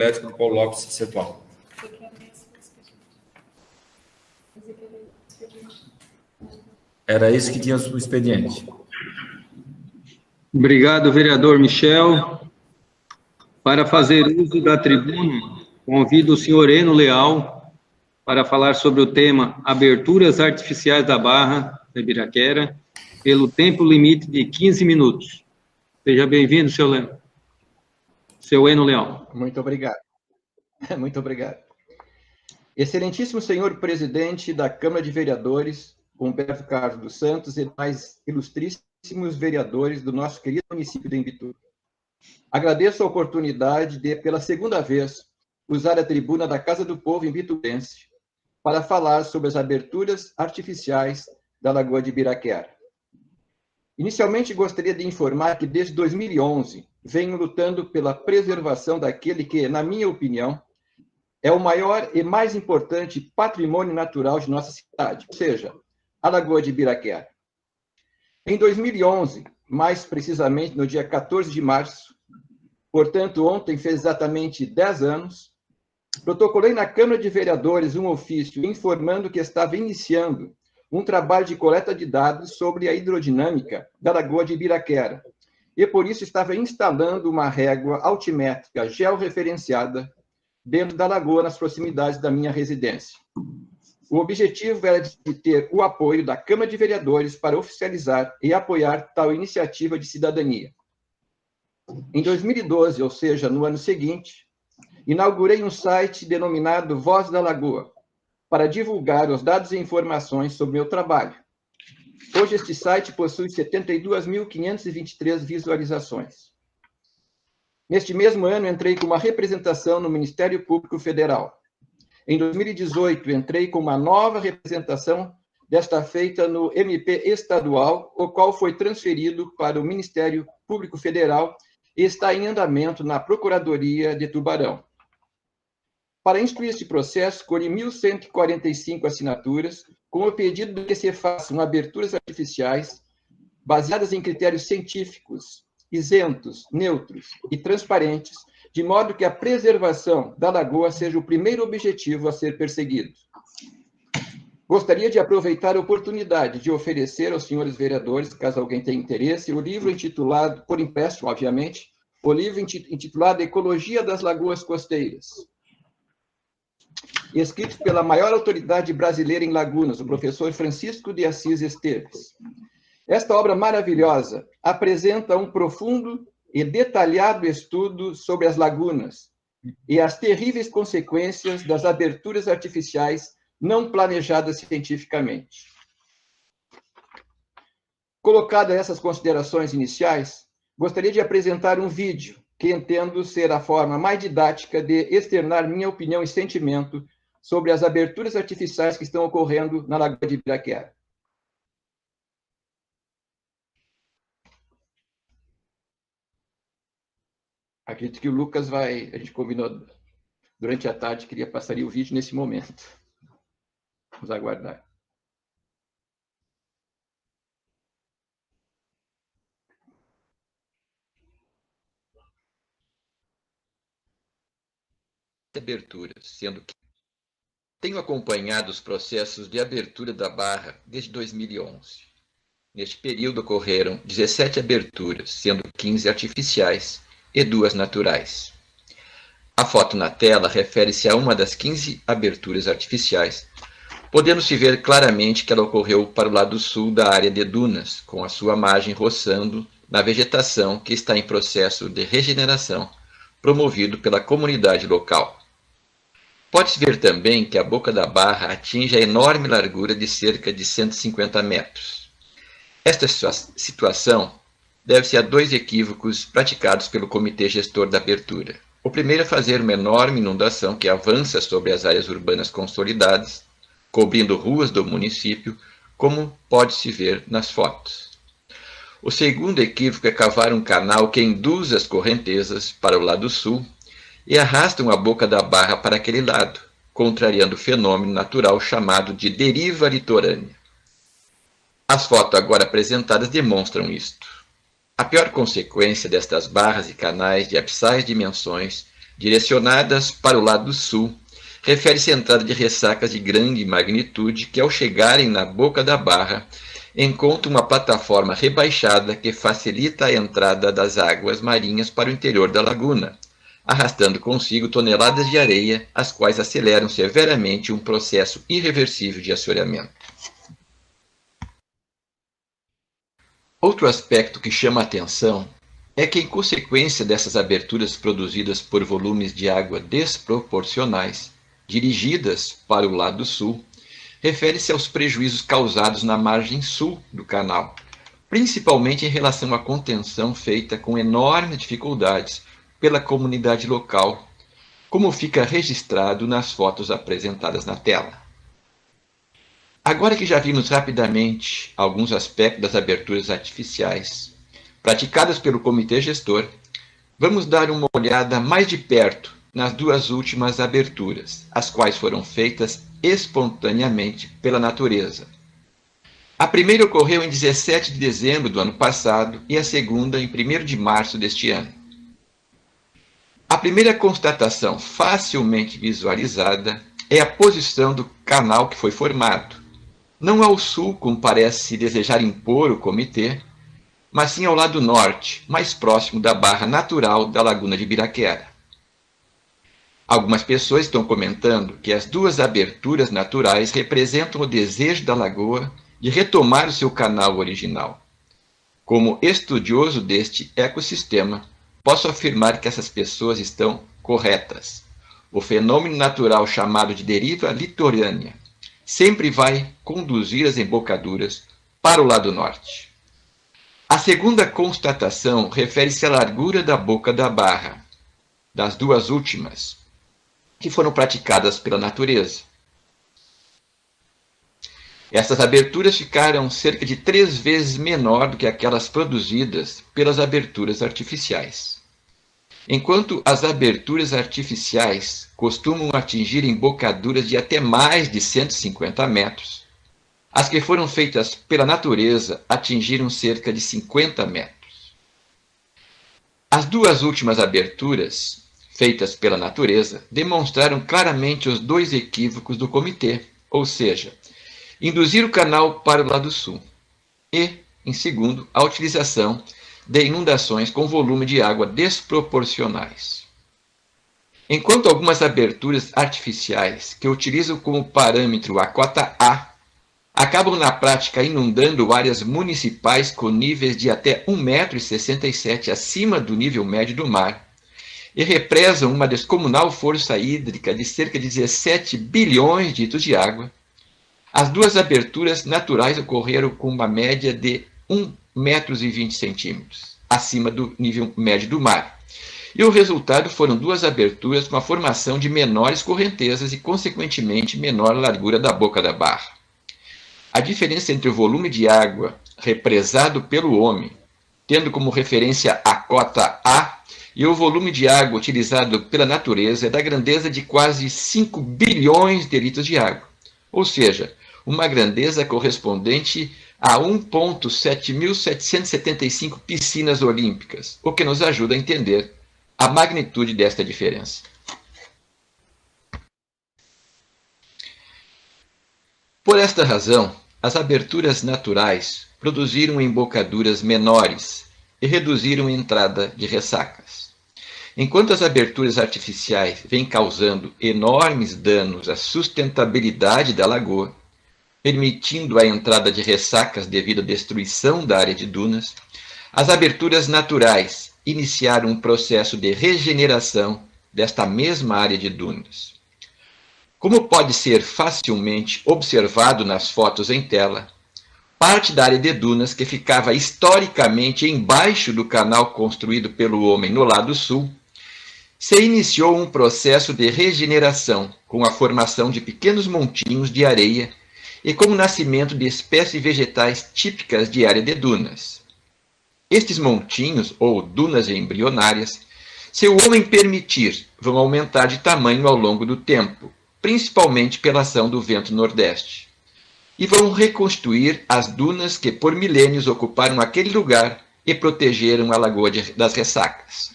Elétrico Paulo Lopes Setual. Era isso que tinha o expediente. Obrigado, vereador Michel. Para fazer uso da tribuna, convido o senhor Eno Leal para falar sobre o tema Aberturas Artificiais da Barra da Ibiraquera, pelo tempo limite de 15 minutos. Seja bem-vindo, seu Eno Leal. Muito obrigado. Muito obrigado. Excelentíssimo senhor presidente da Câmara de Vereadores, Humberto Carlos dos Santos, e mais ilustríssimos vereadores do nosso querido município de Imbituba. Agradeço a oportunidade de, pela segunda vez, usar a tribuna da Casa do Povo imbitubense para falar sobre as aberturas artificiais da Lagoa de Ibiraquera. Inicialmente, gostaria de informar que, desde 2011, venho lutando pela preservação daquele que, na minha opinião, é o maior e mais importante patrimônio natural de nossa cidade, ou seja, a Lagoa de Ibiraquera. Em 2011, mais precisamente no dia 14 de março, portanto, ontem fez exatamente 10 anos, protocolei na Câmara de Vereadores um ofício informando que estava iniciando um trabalho de coleta de dados sobre a hidrodinâmica da Lagoa de Ibiraquera, e por isso estava instalando uma régua altimétrica georreferenciada dentro da lagoa, nas proximidades da minha residência. O objetivo era de ter o apoio da Câmara de Vereadores para oficializar e apoiar tal iniciativa de cidadania. Em 2012, ou seja, no ano seguinte, inaugurei um site denominado Voz da Lagoa, para divulgar os dados e informações sobre meu trabalho. Hoje, este site possui 72.523 visualizações. Neste mesmo ano, entrei com uma representação no Ministério Público Federal. Em 2018, entrei com uma nova representação, desta feita no MP estadual, o qual foi transferido para o Ministério Público Federal e está em andamento na Procuradoria de Tubarão. Para instruir este processo, colhi 1.145 assinaturas, com o pedido de que se façam aberturas artificiais baseadas em critérios científicos, isentos, neutros e transparentes, de modo que a preservação da lagoa seja o primeiro objetivo a ser perseguido. Gostaria de aproveitar a oportunidade de oferecer aos senhores vereadores, caso alguém tenha interesse, o livro intitulado, por empréstimo, obviamente, o livro intitulado Ecologia das Lagoas Costeiras, escrito pela maior autoridade brasileira em lagunas, o professor Francisco de Assis Esteves. Esta obra maravilhosa apresenta um profundo e detalhado estudo sobre as lagunas e as terríveis consequências das aberturas artificiais não planejadas cientificamente. Colocadas essas considerações iniciais, gostaria de apresentar um vídeo que entendo ser a forma mais didática de externar minha opinião e sentimento sobre as aberturas artificiais que estão ocorrendo na Lagoa de Ibiraquera. Acredito que o Lucas vai... A gente combinou durante a tarde que ele passaria o vídeo nesse momento. Vamos aguardar. Aberturas, sendo que tenho acompanhado os processos de abertura da Barra desde 2011. Neste período ocorreram 17 aberturas, sendo 15 artificiais e 2 naturais. A foto na tela refere-se a uma das 15 aberturas artificiais, podendo-se ver claramente que ela ocorreu para o lado sul da área de dunas, com a sua margem roçando na vegetação que está em processo de regeneração, promovido pela comunidade local. Pode-se ver também que a boca da barra atinge a enorme largura de cerca de 150 metros. Esta situação deve-se a 2 equívocos praticados pelo Comitê Gestor da Abertura. O primeiro é fazer uma enorme inundação que avança sobre as áreas urbanas consolidadas, cobrindo ruas do município, como pode-se ver nas fotos. O segundo equívoco é cavar um canal que induz as correntezas para o lado sul e arrastam a boca da barra para aquele lado, contrariando o fenômeno natural chamado de deriva litorânea. As fotos agora apresentadas demonstram isto. A pior consequência destas barras e canais de abissais dimensões direcionadas para o lado sul, refere-se à entrada de ressacas de grande magnitude que, ao chegarem na boca da barra, encontram uma plataforma rebaixada que facilita a entrada das águas marinhas para o interior da laguna, arrastando consigo toneladas de areia, as quais aceleram severamente um processo irreversível de assoreamento. Outro aspecto que chama a atenção é que, em consequência dessas aberturas produzidas por volumes de água desproporcionais, dirigidas para o lado sul, refere-se aos prejuízos causados na margem sul do canal, principalmente em relação à contenção feita com enormes dificuldades pela comunidade local, como fica registrado nas fotos apresentadas na tela. Agora que já vimos rapidamente alguns aspectos das aberturas artificiais praticadas pelo comitê gestor, vamos dar uma olhada mais de perto nas duas últimas aberturas, as quais foram feitas espontaneamente pela natureza. A primeira ocorreu em 17 de dezembro do ano passado e a segunda em 1º de março deste ano. A primeira constatação facilmente visualizada é a posição do canal que foi formado, não ao sul, como parece desejar impor o comitê, mas sim ao lado norte, mais próximo da barra natural da Laguna de Ibiraquera. Algumas pessoas estão comentando que as duas aberturas naturais representam o desejo da lagoa de retomar o seu canal original. Como estudioso deste ecossistema, posso afirmar que essas pessoas estão corretas. O fenômeno natural chamado de deriva litorânea sempre vai conduzir as embocaduras para o lado norte. A segunda constatação refere-se à largura da boca da barra, das duas últimas, que foram praticadas pela natureza. Essas aberturas ficaram cerca de 3 vezes menor do que aquelas produzidas pelas aberturas artificiais. Enquanto as aberturas artificiais costumam atingir embocaduras de até mais de 150 metros, as que foram feitas pela natureza atingiram cerca de 50 metros. As duas últimas aberturas, feitas pela natureza, demonstraram claramente os dois equívocos do comitê, ou seja, induzir o canal para o lado sul e, em segundo, a utilização de inundações com volume de água desproporcionais. Enquanto algumas aberturas artificiais que utilizam como parâmetro a cota A acabam na prática inundando áreas municipais com níveis de até 1,67 m acima do nível médio do mar e represam uma descomunal força hídrica de cerca de 17 bilhões de litros de água, as duas aberturas naturais ocorreram com uma média de 1,20 m acima do nível médio do mar. E o resultado foram duas aberturas com a formação de menores correntezas e, consequentemente, menor largura da boca da barra. A diferença entre o volume de água represado pelo homem, tendo como referência a cota A, e o volume de água utilizado pela natureza é da grandeza de quase 5 bilhões de litros de água, ou seja, uma grandeza correspondente a 1,7775 piscinas olímpicas, o que nos ajuda a entender a magnitude desta diferença. Por esta razão, as aberturas naturais produziram embocaduras menores e reduziram a entrada de ressacas. Enquanto as aberturas artificiais vêm causando enormes danos à sustentabilidade da lagoa, permitindo a entrada de ressacas devido à destruição da área de dunas, as aberturas naturais iniciaram um processo de regeneração desta mesma área de dunas. Como pode ser facilmente observado nas fotos em tela, parte da área de dunas que ficava historicamente embaixo do canal construído pelo homem no lado sul, se iniciou um processo de regeneração com a formação de pequenos montinhos de areia e com o nascimento de espécies vegetais típicas de área de dunas. Estes montinhos, ou dunas embrionárias, se o homem permitir, vão aumentar de tamanho ao longo do tempo, principalmente pela ação do vento nordeste, e vão reconstruir as dunas que por milênios ocuparam aquele lugar e protegeram a Lagoa das Ressacas.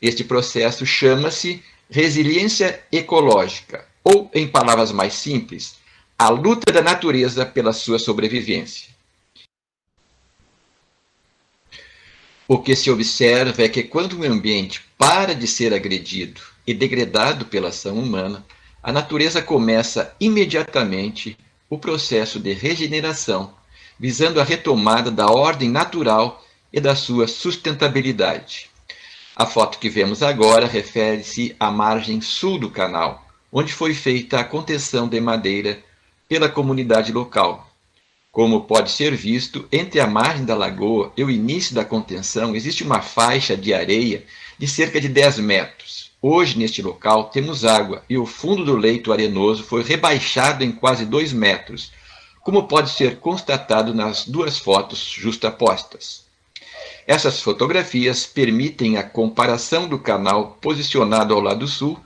Este processo chama-se resiliência ecológica, ou, em palavras mais simples, a luta da natureza pela sua sobrevivência. O que se observa é que quando o ambiente para de ser agredido e degradado pela ação humana, a natureza começa imediatamente o processo de regeneração, visando a retomada da ordem natural e da sua sustentabilidade. A foto que vemos agora refere-se à margem sul do canal, onde foi feita a contenção de madeira pela comunidade local. Como pode ser visto, entre a margem da lagoa e o início da contenção existe uma faixa de areia de cerca de 10 metros. Hoje, neste local, temos água e o fundo do leito arenoso foi rebaixado em quase 2 metros, como pode ser constatado nas duas fotos justapostas. Essas fotografias permitem a comparação do canal posicionado ao lado sul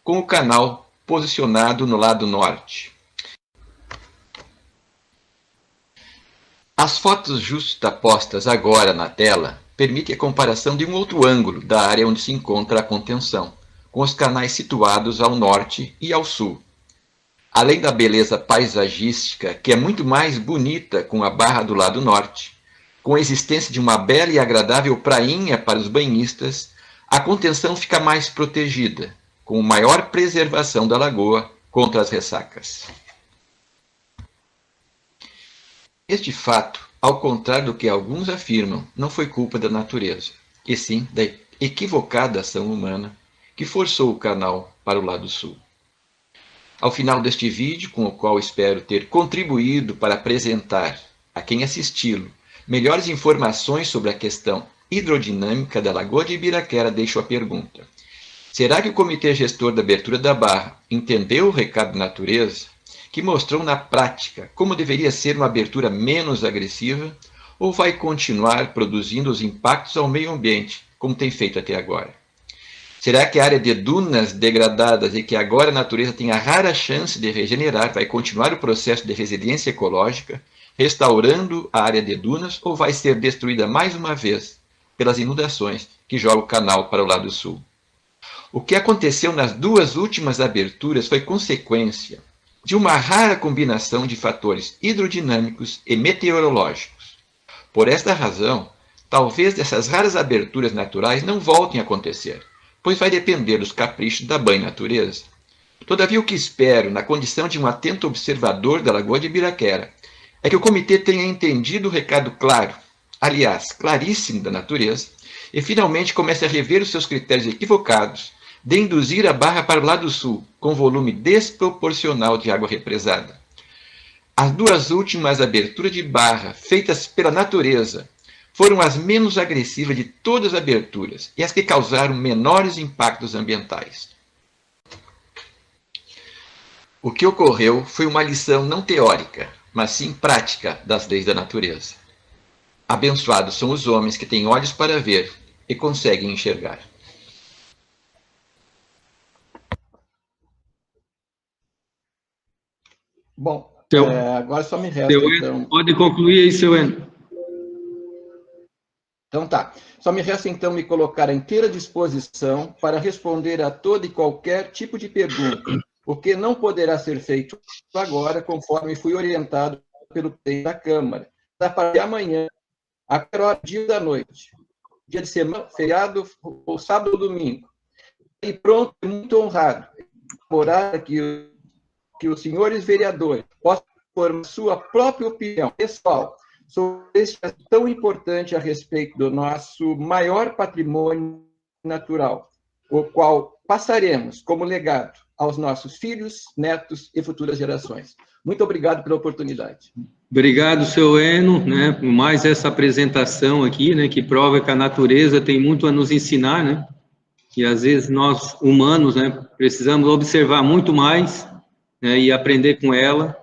com o canal posicionado no lado norte. As fotos justapostas agora na tela permitem a comparação de um outro ângulo da área onde se encontra a contenção, com os canais situados ao norte e ao sul. Além da beleza paisagística, que é muito mais bonita com a barra do lado norte, com a existência de uma bela e agradável prainha para os banhistas, a contenção fica mais protegida, com maior preservação da lagoa contra as ressacas. Este fato, ao contrário do que alguns afirmam, não foi culpa da natureza, e sim da equivocada ação humana que forçou o canal para o lado sul. Ao final deste vídeo, com o qual espero ter contribuído para apresentar a quem assisti-lo melhores informações sobre a questão hidrodinâmica da Lagoa de Ibiraquera, deixo a pergunta: será que o Comitê Gestor da Abertura da Barra entendeu o recado da natureza, que mostrou na prática como deveria ser uma abertura menos agressiva, ou vai continuar produzindo os impactos ao meio ambiente, como tem feito até agora? Será que a área de dunas degradadas e que agora a natureza tem a rara chance de regenerar vai continuar o processo de resiliência ecológica, restaurando a área de dunas, ou vai ser destruída mais uma vez pelas inundações que jogam o canal para o lado sul? O que aconteceu nas duas últimas aberturas foi consequência de uma rara combinação de fatores hidrodinâmicos e meteorológicos. Por esta razão, talvez essas raras aberturas naturais não voltem a acontecer, pois vai depender dos caprichos da mãe natureza. Todavia, o que espero, na condição de um atento observador da Lagoa de Ibiraquera, é que o comitê tenha entendido o recado claro, aliás, claríssimo da natureza, e finalmente comece a rever os seus critérios equivocados de induzir a barra para o lado sul, com volume desproporcional de água represada. As duas últimas aberturas de barra feitas pela natureza foram as menos agressivas de todas as aberturas e as que causaram menores impactos ambientais. O que ocorreu foi uma lição não teórica, mas sim prática das leis da natureza. Abençoados são os homens que têm olhos para ver e conseguem enxergar. Bom, Seu- agora só me resta, Seu então... Eno, pode concluir aí, seu Eno. Então tá. Só me resta, então, me colocar à inteira disposição para responder a toda e qualquer tipo de pergunta, o que não poderá ser feito agora, conforme fui orientado pelo presidente da Câmara, a partir de amanhã, a qualquer hora, dia da noite, dia de semana, feriado, ou sábado ou domingo. E pronto, muito honrado, orar que os senhores vereadores possam formar sua própria opinião pessoal sobre este assunto tão importante a respeito do nosso maior patrimônio natural, o qual passaremos como legado aos nossos filhos, netos e futuras gerações. Muito obrigado pela oportunidade. Obrigado, seu Eno, né, por mais essa apresentação aqui, né, que prova que a natureza tem muito a nos ensinar, né, e às vezes nós, humanos, né, precisamos observar muito mais, né, e aprender com ela,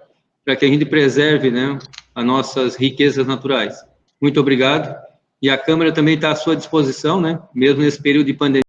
para que a gente preserve, né, as nossas riquezas naturais. Muito obrigado. E a Câmara também está à sua disposição, né, mesmo nesse período de pandemia.